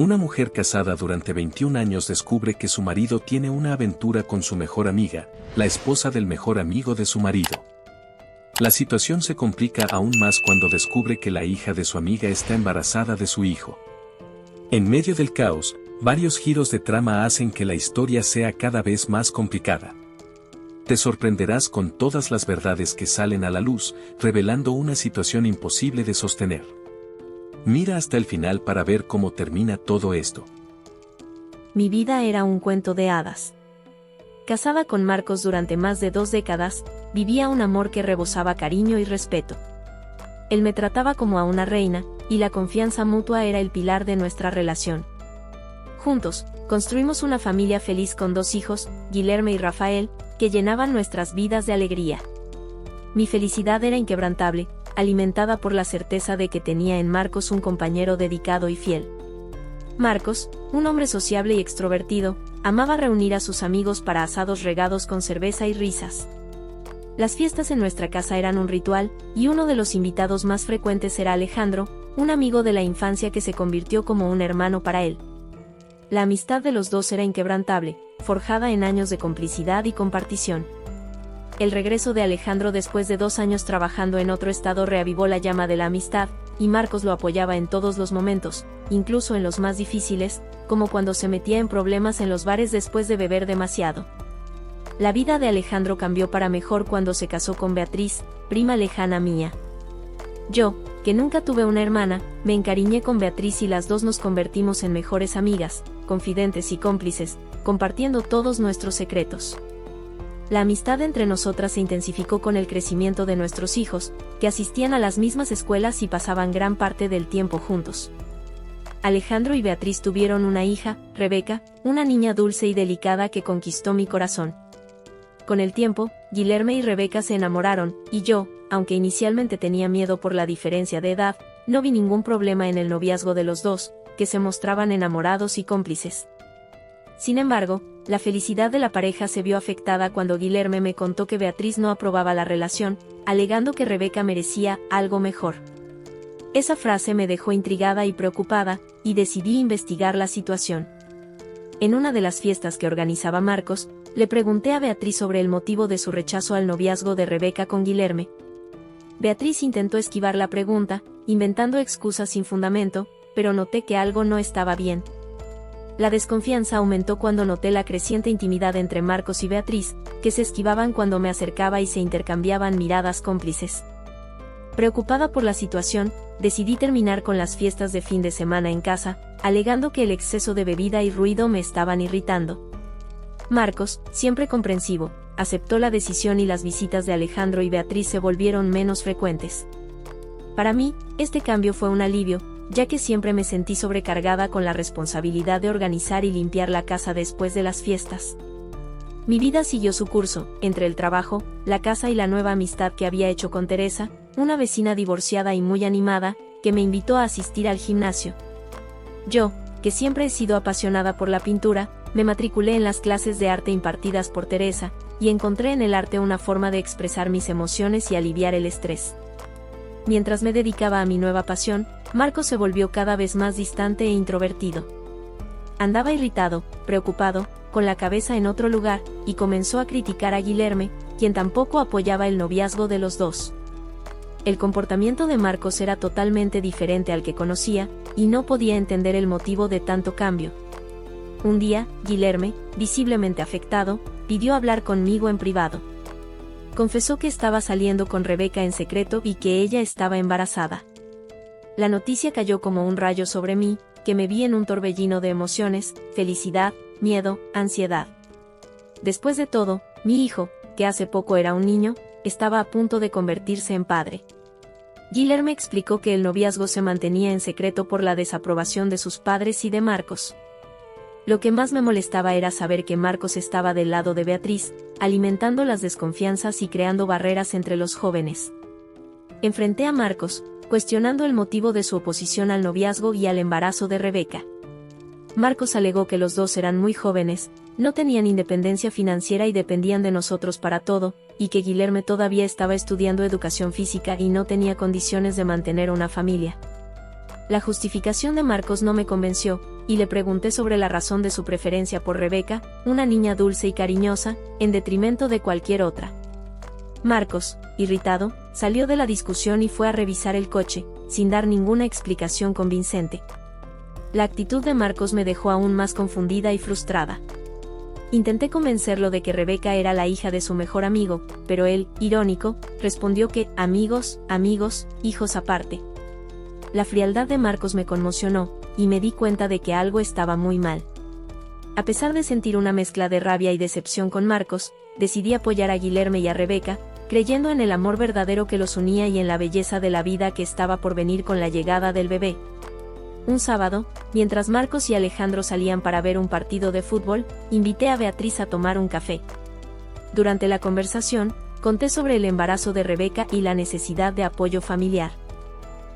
Una mujer casada durante 21 años descubre que su marido tiene una aventura con su mejor amiga, la esposa del mejor amigo de su marido. La situación se complica aún más cuando descubre que la hija de su amiga está embarazada de su hijo. En medio del caos, varios giros de trama hacen que la historia sea cada vez más complicada. Te sorprenderás con todas las verdades que salen a la luz, revelando una situación imposible de sostener. Mira hasta el final para ver cómo termina todo esto. Mi vida era un cuento de hadas. Casada con Marcos durante más de 2 décadas, vivía un amor que rebosaba cariño y respeto. Él me trataba como a una reina, y la confianza mutua era el pilar de nuestra relación. Juntos, construimos una familia feliz con 2 hijos, Guilherme y Rafael, que llenaban nuestras vidas de alegría. Mi felicidad era inquebrantable, alimentada por la certeza de que tenía en Marcos un compañero dedicado y fiel. Marcos, un hombre sociable y extrovertido, amaba reunir a sus amigos para asados regados con cerveza y risas. Las fiestas en nuestra casa eran un ritual, y uno de los invitados más frecuentes era Alejandro, un amigo de la infancia que se convirtió como un hermano para él. La amistad de los dos era inquebrantable, forjada en años de complicidad y compartición. El regreso de Alejandro después de 2 años trabajando en otro estado reavivó la llama de la amistad, y Marcos lo apoyaba en todos los momentos, incluso en los más difíciles, como cuando se metía en problemas en los bares después de beber demasiado. La vida de Alejandro cambió para mejor cuando se casó con Beatriz, prima lejana mía. Yo, que nunca tuve una hermana, me encariñé con Beatriz y las dos nos convertimos en mejores amigas, confidentes y cómplices, compartiendo todos nuestros secretos. La amistad entre nosotras se intensificó con el crecimiento de nuestros hijos, que asistían a las mismas escuelas y pasaban gran parte del tiempo juntos. Alejandro y Beatriz tuvieron una hija, Rebeca, una niña dulce y delicada que conquistó mi corazón. Con el tiempo, Guilherme y Rebeca se enamoraron, y yo, aunque inicialmente tenía miedo por la diferencia de edad, no vi ningún problema en el noviazgo de los dos, que se mostraban enamorados y cómplices. Sin embargo, la felicidad de la pareja se vio afectada cuando Guilherme me contó que Beatriz no aprobaba la relación, alegando que Rebeca merecía algo mejor. Esa frase me dejó intrigada y preocupada, y decidí investigar la situación. En una de las fiestas que organizaba Marcos, le pregunté a Beatriz sobre el motivo de su rechazo al noviazgo de Rebeca con Guilherme. Beatriz intentó esquivar la pregunta, inventando excusas sin fundamento, pero noté que algo no estaba bien. La desconfianza aumentó cuando noté la creciente intimidad entre Marcos y Beatriz, que se esquivaban cuando me acercaba y se intercambiaban miradas cómplices. Preocupada por la situación, decidí terminar con las fiestas de fin de semana en casa, alegando que el exceso de bebida y ruido me estaban irritando. Marcos, siempre comprensivo, aceptó la decisión y las visitas de Alejandro y Beatriz se volvieron menos frecuentes. Para mí, este cambio fue un alivio, ya que siempre me sentí sobrecargada con la responsabilidad de organizar y limpiar la casa después de las fiestas. Mi vida siguió su curso, entre el trabajo, la casa y la nueva amistad que había hecho con Teresa, una vecina divorciada y muy animada, que me invitó a asistir al gimnasio. Yo, que siempre he sido apasionada por la pintura, me matriculé en las clases de arte impartidas por Teresa, y encontré en el arte una forma de expresar mis emociones y aliviar el estrés. Mientras me dedicaba a mi nueva pasión, Marcos se volvió cada vez más distante e introvertido. Andaba irritado, preocupado, con la cabeza en otro lugar, y comenzó a criticar a Guilherme, quien tampoco apoyaba el noviazgo de los dos. El comportamiento de Marcos era totalmente diferente al que conocía, y no podía entender el motivo de tanto cambio. Un día, Guilherme, visiblemente afectado, pidió hablar conmigo en privado. Confesó que estaba saliendo con Rebeca en secreto y que ella estaba embarazada. La noticia cayó como un rayo sobre mí, que me vi en un torbellino de emociones, felicidad, miedo, ansiedad. Después de todo, mi hijo, que hace poco era un niño, estaba a punto de convertirse en padre. Guilherme explicó que el noviazgo se mantenía en secreto por la desaprobación de sus padres y de Marcos. Lo que más me molestaba era saber que Marcos estaba del lado de Beatriz, alimentando las desconfianzas y creando barreras entre los jóvenes. Enfrenté a Marcos, cuestionando el motivo de su oposición al noviazgo y al embarazo de Rebeca. Marcos alegó que los dos eran muy jóvenes, no tenían independencia financiera y dependían de nosotros para todo, y que Guilherme todavía estaba estudiando educación física y no tenía condiciones de mantener una familia. La justificación de Marcos no me convenció, y le pregunté sobre la razón de su preferencia por Rebeca, una niña dulce y cariñosa, en detrimento de cualquier otra. Marcos, irritado, salió de la discusión y fue a revisar el coche, sin dar ninguna explicación convincente. La actitud de Marcos me dejó aún más confundida y frustrada. Intenté convencerlo de que Rebeca era la hija de su mejor amigo, pero él, irónico, respondió que, amigos, hijos aparte. La frialdad de Marcos me conmocionó, y me di cuenta de que algo estaba muy mal. A pesar de sentir una mezcla de rabia y decepción con Marcos, decidí apoyar a Guilherme y a Rebeca, creyendo en el amor verdadero que los unía y en la belleza de la vida que estaba por venir con la llegada del bebé. Un sábado, mientras Marcos y Alejandro salían para ver un partido de fútbol, invité a Beatriz a tomar un café. Durante la conversación, conté sobre el embarazo de Rebeca y la necesidad de apoyo familiar.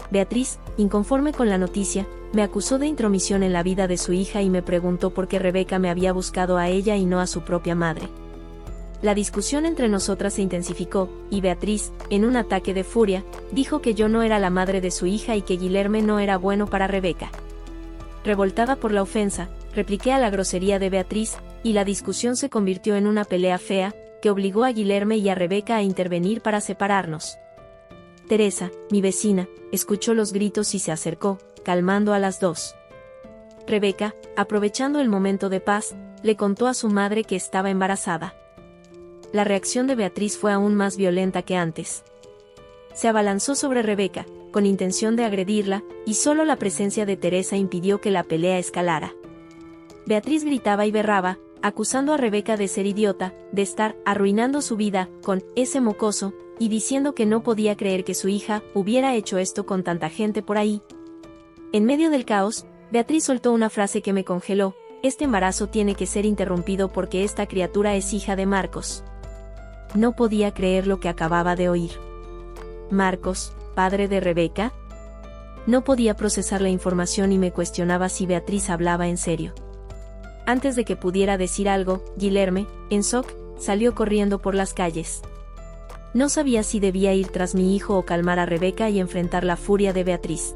Beatriz, inconforme con la noticia, me acusó de intromisión en la vida de su hija y me preguntó por qué Rebeca me había buscado a ella y no a su propia madre. La discusión entre nosotras se intensificó, y Beatriz, en un ataque de furia, dijo que yo no era la madre de su hija y que Guilherme no era bueno para Rebeca. Revoltada por la ofensa, repliqué a la grosería de Beatriz, y la discusión se convirtió en una pelea fea, que obligó a Guilherme y a Rebeca a intervenir para separarnos. Teresa, mi vecina, escuchó los gritos y se acercó, calmando a las dos. Rebeca, aprovechando el momento de paz, le contó a su madre que estaba embarazada. La reacción de Beatriz fue aún más violenta que antes. Se abalanzó sobre Rebeca, con intención de agredirla, y solo la presencia de Teresa impidió que la pelea escalara. Beatriz gritaba y berraba, acusando a Rebeca de ser idiota, de estar arruinando su vida con ese mocoso, y diciendo que no podía creer que su hija hubiera hecho esto con tanta gente por ahí. En medio del caos, Beatriz soltó una frase que me congeló: este embarazo tiene que ser interrumpido porque esta criatura es hija de Marcos. No podía creer lo que acababa de oír. ¿Marcos, padre de Rebeca? No podía procesar la información y me cuestionaba si Beatriz hablaba en serio. Antes de que pudiera decir algo, Guilherme, en shock, salió corriendo por las calles. No sabía si debía ir tras mi hijo o calmar a Rebeca y enfrentar la furia de Beatriz.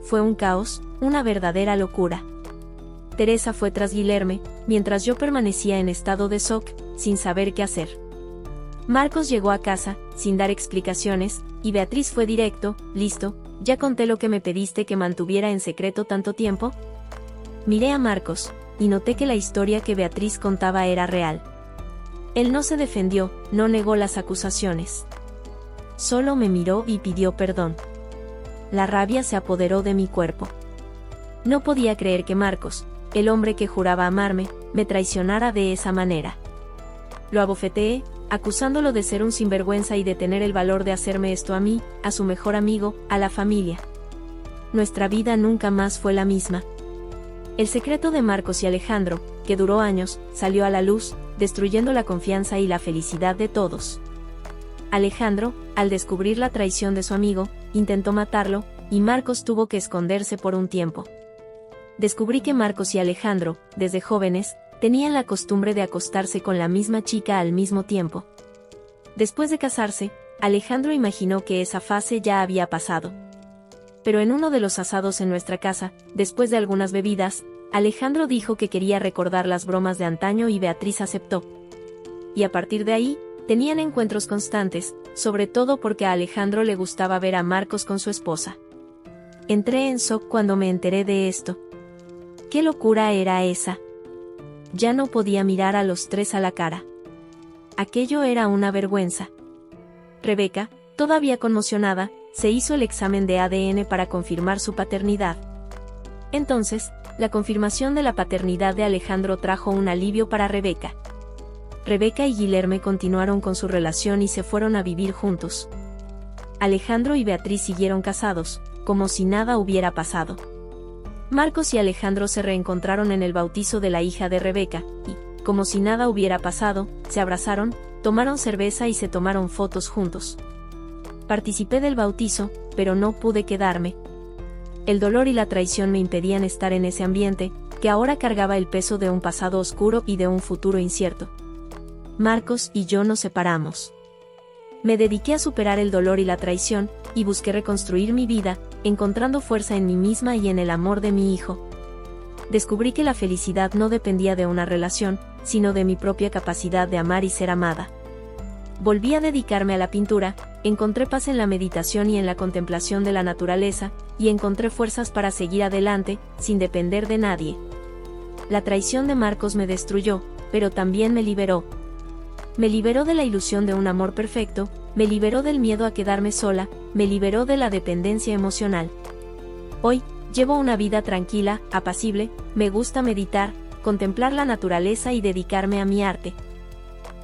Fue un caos, una verdadera locura. Teresa fue tras Guilherme, mientras yo permanecía en estado de shock, sin saber qué hacer. Marcos llegó a casa, sin dar explicaciones, y Beatriz fue directo: listo, ¿ya conté lo que me pediste que mantuviera en secreto tanto tiempo? Miré a Marcos, y noté que la historia que Beatriz contaba era real. Él no se defendió, no negó las acusaciones. Solo me miró y pidió perdón. La rabia se apoderó de mi cuerpo. No podía creer que Marcos, el hombre que juraba amarme, me traicionara de esa manera. Lo abofeteé, acusándolo de ser un sinvergüenza y de tener el valor de hacerme esto a mí, a su mejor amigo, a la familia. Nuestra vida nunca más fue la misma. El secreto de Marcos y Alejandro, que duró años, salió a la luz, destruyendo la confianza y la felicidad de todos. Alejandro, al descubrir la traición de su amigo, intentó matarlo, y Marcos tuvo que esconderse por un tiempo. Descubrí que Marcos y Alejandro, desde jóvenes, tenían la costumbre de acostarse con la misma chica al mismo tiempo. Después de casarse, Alejandro imaginó que esa fase ya había pasado. Pero en uno de los asados en nuestra casa, después de algunas bebidas, Alejandro dijo que quería recordar las bromas de antaño y Beatriz aceptó. Y a partir de ahí, tenían encuentros constantes, sobre todo porque a Alejandro le gustaba ver a Marcos con su esposa. Entré en shock cuando me enteré de esto. ¿Qué locura era esa? Ya no podía mirar a los tres a la cara. Aquello era una vergüenza. Rebeca, todavía conmocionada, se hizo el examen de ADN para confirmar su paternidad. Entonces, la confirmación de la paternidad de Alejandro trajo un alivio para Rebeca. Rebeca y Guilherme continuaron con su relación y se fueron a vivir juntos. Alejandro y Beatriz siguieron casados, como si nada hubiera pasado. Marcos y Alejandro se reencontraron en el bautizo de la hija de Rebeca, y, como si nada hubiera pasado, se abrazaron, tomaron cerveza y se tomaron fotos juntos. Participé del bautizo, pero no pude quedarme. El dolor y la traición me impedían estar en ese ambiente, que ahora cargaba el peso de un pasado oscuro y de un futuro incierto. Marcos y yo nos separamos. Me dediqué a superar el dolor y la traición, y busqué reconstruir mi vida, encontrando fuerza en mí misma y en el amor de mi hijo. Descubrí que la felicidad no dependía de una relación, sino de mi propia capacidad de amar y ser amada. Volví a dedicarme a la pintura, encontré paz en la meditación y en la contemplación de la naturaleza, y encontré fuerzas para seguir adelante, sin depender de nadie. La traición de Marcos me destruyó, pero también me liberó. Me liberó de la ilusión de un amor perfecto, me liberó del miedo a quedarme sola, me liberó de la dependencia emocional. Hoy, llevo una vida tranquila, apacible, me gusta meditar, contemplar la naturaleza y dedicarme a mi arte.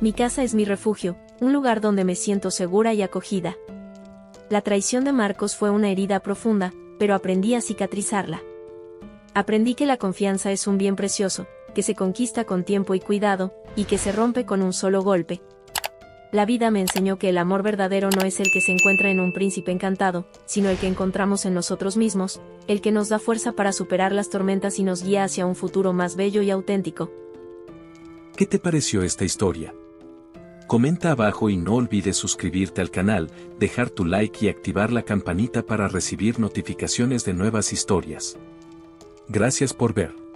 Mi casa es mi refugio, un lugar donde me siento segura y acogida. La traición de Marcos fue una herida profunda, pero aprendí a cicatrizarla. Aprendí que la confianza es un bien precioso, que se conquista con tiempo y cuidado, y que se rompe con un solo golpe. La vida me enseñó que el amor verdadero no es el que se encuentra en un príncipe encantado, sino el que encontramos en nosotros mismos, el que nos da fuerza para superar las tormentas y nos guía hacia un futuro más bello y auténtico. ¿Qué te pareció esta historia? Comenta abajo y no olvides suscribirte al canal, dejar tu like y activar la campanita para recibir notificaciones de nuevas historias. Gracias por ver.